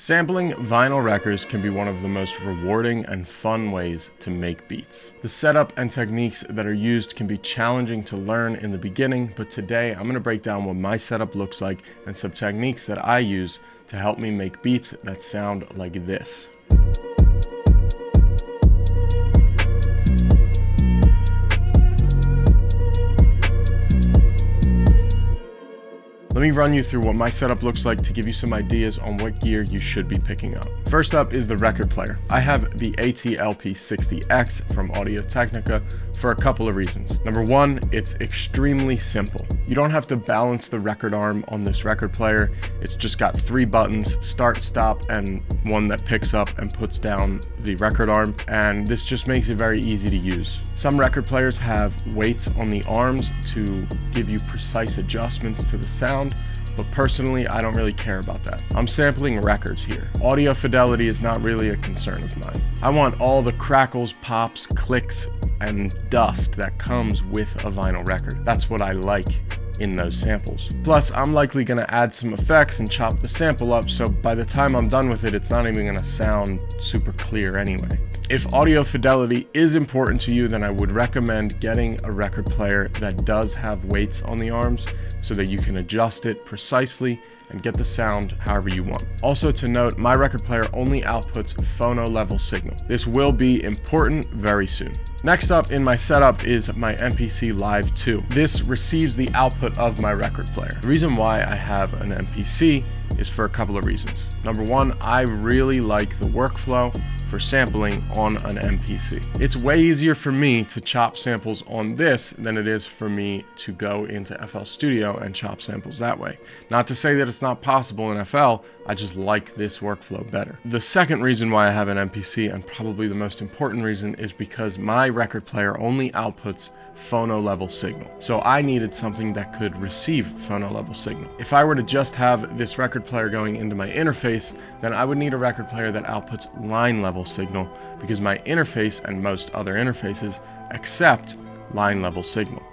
Sampling vinyl records can be one of the most rewarding and fun ways to make beats. The setup and techniques that are used can be challenging to learn in the beginning, but today I'm going to break down what my setup looks like and some techniques that I use to help me make beats that sound like this. Let me run you through what my setup looks like to give you some ideas on what gear you should be picking up. First up is the record player. I have the AT-LP60X from Audio-Technica for a couple of reasons. Number one, it's extremely simple. You don't have to balance the record arm on this record player. It's just got 3 buttons, start, stop, and one that picks up and puts down the record arm, and this just makes it very easy to use. Some record players have weights on the arms to give you precise adjustments to the sound, but personally, I don't really care about that. I'm sampling records here. Audio fidelity is not really a concern of mine. I want all the crackles, pops, clicks, and dust that comes with a vinyl record. That's what I like in those samples. Plus, I'm likely gonna add some effects and chop the sample up, so by the time I'm done with it, it's not even gonna sound super clear anyway. If audio fidelity is important to you, then I would recommend getting a record player that does have weights on the arms so that you can adjust it precisely and get the sound however you want. Also to note, my record player only outputs phono level signal. This will be important very soon. Next up in my setup is my MPC Live 2. This receives the output of my record player. The reason why I have an MPC is for a couple of reasons. Number one, I really like the workflow for sampling on an MPC. It's way easier for me to chop samples on this than it is for me to go into FL Studio and chop samples that way. Not to say that it's not possible in FL, I just like this workflow better. The second reason why I have an MPC, and probably the most important reason, is because my record player only outputs phono level signal. So I needed something that could receive phono level signal. If I were to just have this record player going into my interface, then I would need a record player that outputs line level signal, because my interface and most other interfaces accept line level signal.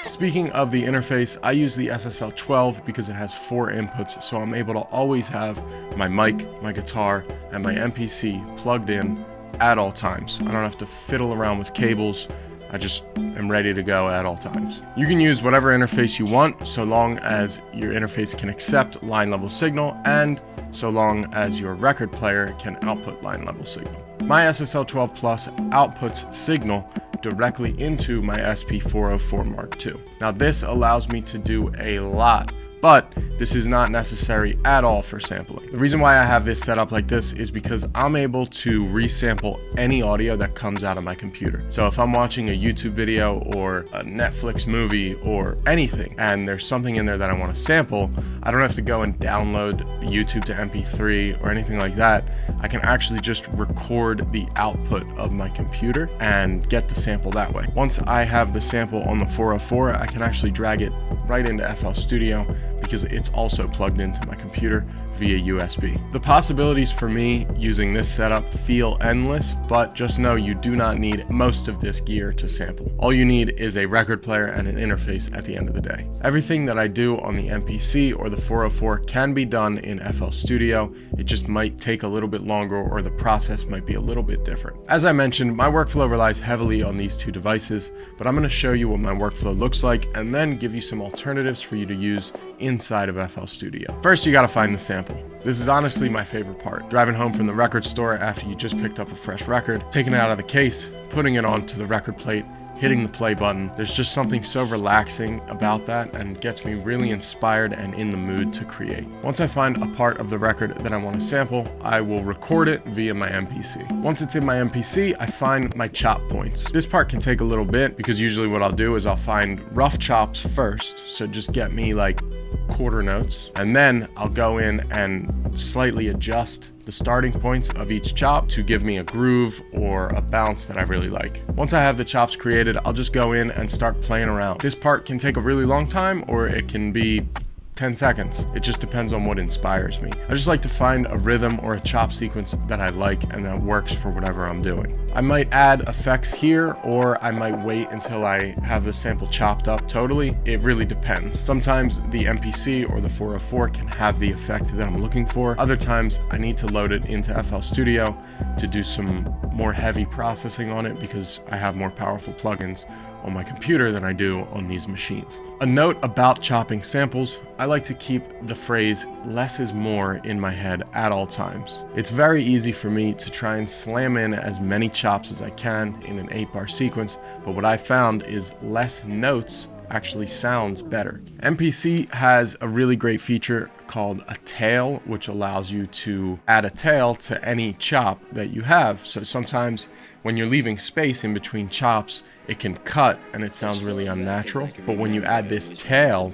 Speaking of the interface, I use the SSL12 because it has 4 inputs, so I'm able to always have my mic, my guitar, and my MPC plugged in at all times. I don't have to fiddle around with cables. I just am ready to go at all times. You can use whatever interface you want, so long as your interface can accept line level signal and so long as your record player can output line level signal. My SSL12 Plus outputs signal directly into my SP404 Mark II. Now this allows me to do a lot, but this is not necessary at all for sampling. The reason why I have this set up like this is because I'm able to resample any audio that comes out of my computer. So if I'm watching a YouTube video or a Netflix movie or anything, and there's something in there that I want to sample, I don't have to go and download YouTube to MP3 or anything like that. I can actually just record the output of my computer and get the sample that way. Once I have the sample on the 404, I can actually drag it right into FL Studio because it's also plugged into my computer via USB. The possibilities for me using this setup feel endless, but just know you do not need most of this gear to sample. All you need is a record player and an interface at the end of the day. Everything that I do on the MPC or the 404 can be done in FL Studio. It just might take a little bit longer, or the process might be a little bit different. As I mentioned, my workflow relies heavily on these 2 devices, but I'm going to show you what my workflow looks like and then give you some alternatives for you to use inside of FL Studio. First, you got to find the sample. This is honestly my favorite part. Driving home from the record store after you just picked up a fresh record, taking it out of the case, putting it onto the record plate, hitting the play button. There's just something so relaxing about that and gets me really inspired and in the mood to create. Once I find a part of the record that I want to sample, I will record it via my MPC. Once it's in my MPC, I find my chop points. This part can take a little bit because usually what I'll do is I'll find rough chops first, so just get me like quarter notes, and then I'll go in and slightly adjust the starting points of each chop to give me a groove or a bounce that I really like. Once I have the chops created, I'll just go in and start playing around. This part can take a really long time, or it can be 10 seconds. It just depends on what inspires me. I just like to find a rhythm or a chop sequence that I like and that works for whatever I'm doing. I might add effects here, or I might wait until I have the sample chopped up totally. It really depends. Sometimes the MPC or the 404 can have the effect that I'm looking for. Other times I need to load it into FL Studio to do some more heavy processing on it because I have more powerful plugins on my computer than I do on these machines. A note about chopping samples: I like to keep the phrase "less is more" in my head at all times. It's very easy for me to try and slam in as many chops as I can in an 8-bar sequence, but what I found is less notes actually sounds better. MPC has a really great feature called a tail, which allows you to add a tail to any chop that you have. So sometimes when you're leaving space in between chops, it can cut and it sounds really unnatural. But when you add this tail,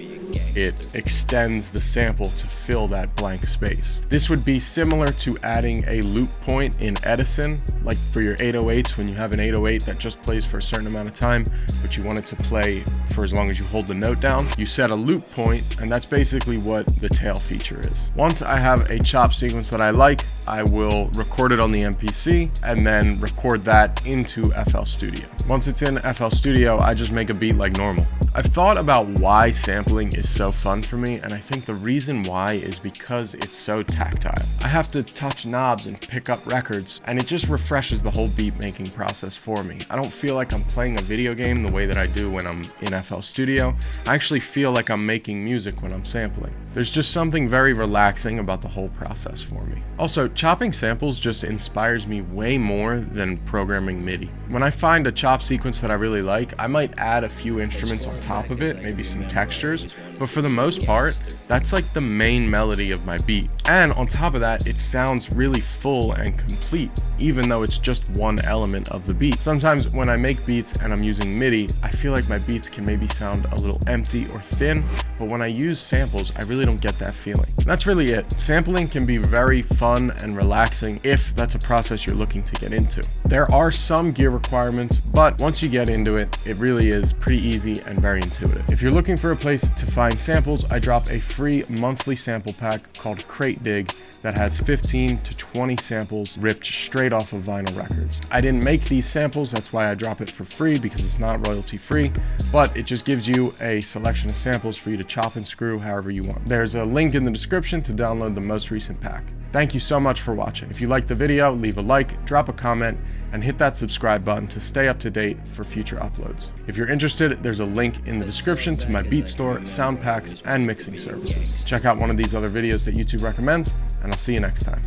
it extends the sample to fill that blank space. This would be similar to adding a loop point in Edison, like for your 808s, when you have an 808 that just plays for a certain amount of time, but you want it to play for as long as you hold the note down. You set a loop point, and that's basically what the tail feature is. Once I have a chop sequence that I like, I will record it on the MPC and then record that into FL Studio. Once it's in FL Studio, I just make a beat like normal. I've thought about why sampling is so fun for me, and I think the reason why is because it's so tactile. I have to touch knobs and pick up records, and it just refreshes the whole beat making process for me. I don't feel like I'm playing a video game the way that I do when I'm in FL Studio. I actually feel like I'm making music when I'm sampling. There's just something very relaxing about the whole process for me. Also, chopping samples just inspires me way more than programming MIDI. When I find a chop sequence that I really like, I might add a few instruments on top of it, maybe some textures, but for the most part, that's like the main melody of my beat. And on top of that, it sounds really full and complete, even though it's just one element of the beat. Sometimes when I make beats and I'm using MIDI, I feel like my beats can maybe sound a little empty or thin, but when I use samples, I really don't get that feeling. And that's really it. Sampling can be very fun and relaxing if that's a process you're looking to get into. There are some gear requirements, but once you get into it, it really is pretty easy and very intuitive. If you're looking for a place to find samples, I drop a free monthly sample pack called Crate Dig that has 15 to 20 samples ripped straight off of vinyl records. I didn't make these samples, that's why I drop it for free, because it's not royalty free, but it just gives you a selection of samples for you to chop and screw however you want. There's a link in the description to download the most recent pack. Thank you so much for watching. If you liked the video, leave a like, drop a comment, and hit that subscribe button to stay up to date for future uploads. If you're interested, there's a link in the description to my beat store, sound packs, and mixing services. Check out one of these other videos that YouTube recommends, and I'll see you next time.